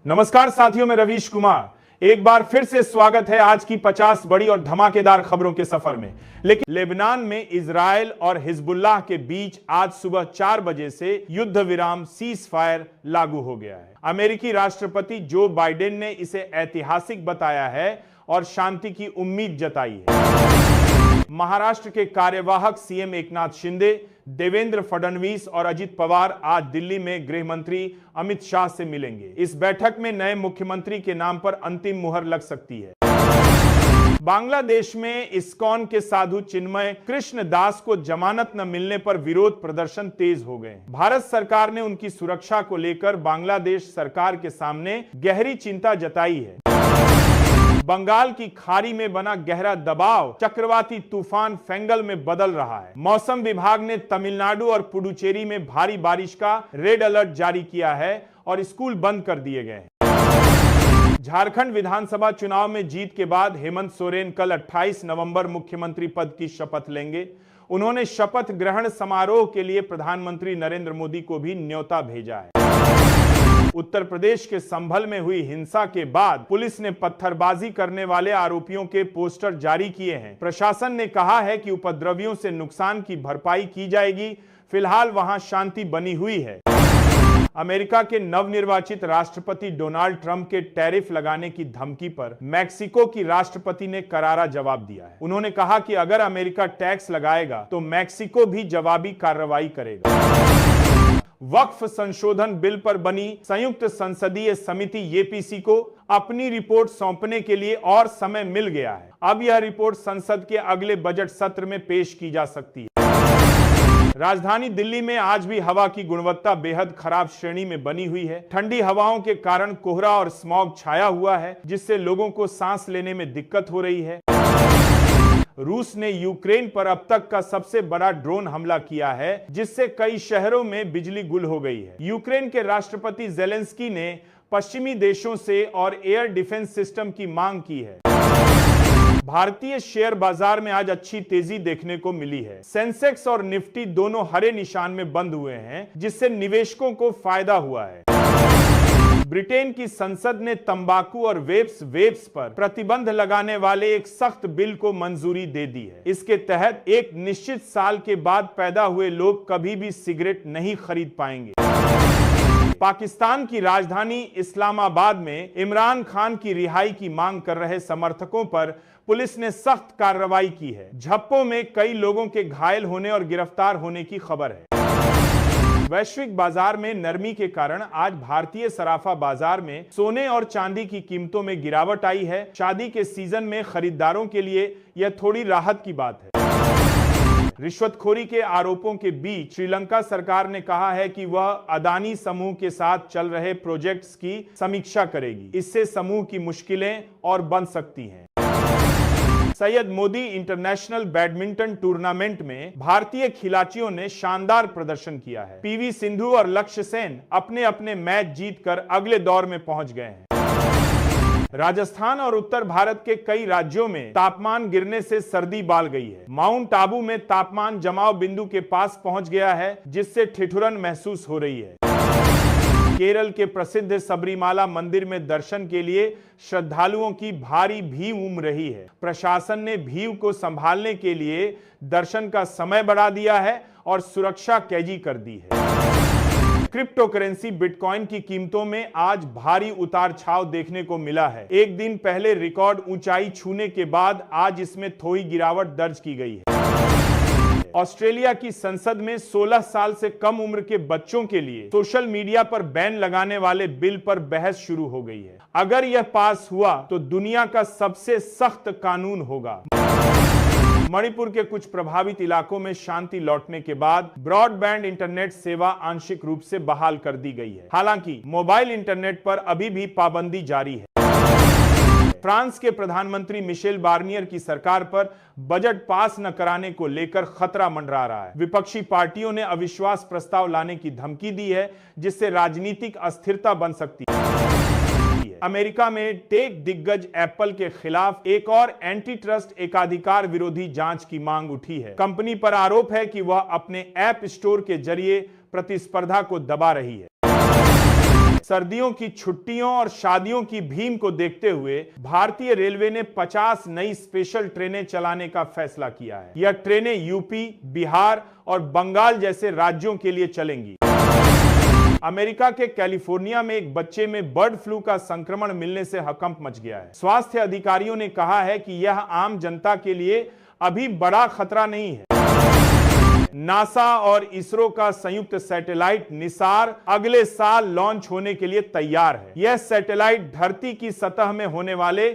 नमस्कार साथियों, मैं रवीश कुमार। एक बार फिर से स्वागत है आज की 50 बड़ी और धमाकेदार खबरों के सफर में। लेकिन लेबनान में इजराइल और हिजबुल्लाह के बीच आज सुबह 4 बजे से युद्ध विराम सीज फायर लागू हो गया है। अमेरिकी राष्ट्रपति जो बाइडेन ने इसे ऐतिहासिक बताया है और शांति की उम्मीद जताई है। महाराष्ट्र के कार्यवाहक सीएम एकनाथ शिंदे, देवेंद्र फडणवीस और अजित पवार आज दिल्ली में गृह मंत्री अमित शाह से मिलेंगे। इस बैठक में नए मुख्यमंत्री के नाम पर अंतिम मुहर लग सकती है। बांग्लादेश में इस्कॉन के साधु चिन्मय कृष्ण दास को जमानत न मिलने पर विरोध प्रदर्शन तेज हो गए। भारत सरकार ने उनकी सुरक्षा को लेकर बांग्लादेश सरकार के सामने गहरी चिंता जताई है। बंगाल की खाड़ी में बना गहरा दबाव चक्रवाती तूफान फेंगल में बदल रहा है। मौसम विभाग ने तमिलनाडु और पुडुचेरी में भारी बारिश का रेड अलर्ट जारी किया है और स्कूल बंद कर दिए गए हैं। झारखंड विधानसभा चुनाव में जीत के बाद हेमंत सोरेन कल 28 नवंबर मुख्यमंत्री पद की शपथ लेंगे। उन्होंने शपथ ग्रहण समारोह के लिए प्रधानमंत्री नरेंद्र मोदी को भी न्योता भेजा है। उत्तर प्रदेश के संभल में हुई हिंसा के बाद पुलिस ने पत्थरबाजी करने वाले आरोपियों के पोस्टर जारी किए हैं। प्रशासन ने कहा है कि उपद्रवियों से नुकसान की भरपाई की जाएगी। फिलहाल वहां शांति बनी हुई है। अमेरिका के नवनिर्वाचित राष्ट्रपति डोनाल्ड ट्रंप के टैरिफ लगाने की धमकी पर मैक्सिको की राष्ट्रपति ने करारा जवाब दिया है। उन्होंने कहा कि अगर अमेरिका टैक्स लगाएगा तो मैक्सिको भी जवाबी कार्रवाई करेगा। वक्फ संशोधन बिल पर बनी संयुक्त संसदीय समिति यूपीसी को अपनी रिपोर्ट सौंपने के लिए और समय मिल गया है। अब यह रिपोर्ट संसद के अगले बजट सत्र में पेश की जा सकती है। राजधानी दिल्ली में आज भी हवा की गुणवत्ता बेहद खराब श्रेणी में बनी हुई है। ठंडी हवाओं के कारण कोहरा और स्मॉग छाया हुआ है, जिससे लोगों को सांस लेने में दिक्कत हो रही है। रूस ने यूक्रेन पर अब तक का सबसे बड़ा ड्रोन हमला किया है, जिससे कई शहरों में बिजली गुल हो गई है। यूक्रेन के राष्ट्रपति जेलेंस्की ने पश्चिमी देशों से और एयर डिफेंस सिस्टम की मांग की है। भारतीय शेयर बाजार में आज अच्छी तेजी देखने को मिली है। सेंसेक्स और निफ्टी दोनों हरे निशान में बंद हुए हैं, जिससे निवेशकों को फायदा हुआ है। ब्रिटेन की संसद ने तंबाकू और वेप्स पर प्रतिबंध लगाने वाले एक सख्त बिल को मंजूरी दे दी है। इसके तहत एक निश्चित साल के बाद पैदा हुए लोग कभी भी सिगरेट नहीं खरीद पाएंगे। पाकिस्तान की राजधानी इस्लामाबाद में इमरान खान की रिहाई की मांग कर रहे समर्थकों पर पुलिस ने सख्त कार्रवाई की है। झप्पों में कई लोगों के घायल होने और गिरफ्तार होने की खबर है। वैश्विक बाजार में नरमी के कारण आज भारतीय सराफा बाजार में सोने और चांदी की कीमतों में गिरावट आई है। शादी के सीजन में खरीदारों के लिए यह थोड़ी राहत की बात है। रिश्वतखोरी के आरोपों के बीच श्रीलंका सरकार ने कहा है कि वह अदानी समूह के साथ चल रहे प्रोजेक्ट्स की समीक्षा करेगी। इससे समूह की मुश्किलें और बढ़ सकती हैं। Syed Modi international badminton tournament में भारतीय खिलाड़ियों ने शानदार प्रदर्शन किया है। पीवी सिंधु और लक्ष्य सेन अपने अपने मैच जीतकर अगले दौर में पहुंच गए हैं। राजस्थान और उत्तर भारत के कई राज्यों में तापमान गिरने से सर्दी बाल गई है। माउंट आबू में तापमान जमाव बिंदु के पास पहुंच गया है, जिससे ठिठुरन महसूस हो रही है। केरल के प्रसिद्ध सबरीमाला मंदिर में दर्शन के लिए श्रद्धालुओं की भारी भीड़ उमड़ रही है। प्रशासन ने भीड़ को संभालने के लिए दर्शन का समय बढ़ा दिया है और सुरक्षा कैदी कर दी है। क्रिप्टो करेंसी बिटकॉइन की कीमतों में आज भारी उतार छाव देखने को मिला है। एक दिन पहले रिकॉर्ड ऊंचाई छूने के बाद आज इसमें थोड़ी गिरावट दर्ज की गई है। ऑस्ट्रेलिया की संसद में 16 साल से कम उम्र के बच्चों के लिए सोशल मीडिया पर बैन लगाने वाले बिल पर बहस शुरू हो गई है। अगर यह पास हुआ तो दुनिया का सबसे सख्त कानून होगा। मणिपुर के कुछ प्रभावित इलाकों में शांति लौटने के बाद ब्रॉडबैंड इंटरनेट सेवा आंशिक रूप से बहाल कर दी गई है। हालांकि मोबाइल इंटरनेट पर अभी भी पाबंदी जारी है। फ्रांस के प्रधानमंत्री मिशेल बार्नियर की सरकार पर बजट पास न कराने को लेकर खतरा मंडरा रहा है। विपक्षी पार्टियों ने अविश्वास प्रस्ताव लाने की धमकी दी है, जिससे राजनीतिक अस्थिरता बन सकती है। अमेरिका में टेक दिग्गज एप्पल के खिलाफ एक और एंटी ट्रस्ट एकाधिकार विरोधी जांच की मांग उठी है। कंपनी पर आरोप है कि वह अपने ऐप स्टोर के जरिए प्रतिस्पर्धा को दबा रही है। सर्दियों की छुट्टियों और शादियों की भीम को देखते हुए भारतीय रेलवे ने 50 नई स्पेशल ट्रेनें चलाने का फैसला किया है। यह ट्रेनें यूपी, बिहार और बंगाल जैसे राज्यों के लिए चलेंगी। अमेरिका के कैलिफोर्निया में एक बच्चे में बर्ड फ्लू का संक्रमण मिलने से हकंप मच गया है। स्वास्थ्य अधिकारियों ने कहा है कि यह आम जनता के लिए अभी बड़ा खतरा नहीं है। नासा और इसरो का संयुक्त सैटेलाइट निसार अगले साल लॉन्च होने के लिए तैयार है। यह सैटेलाइट धरती की सतह में होने वाले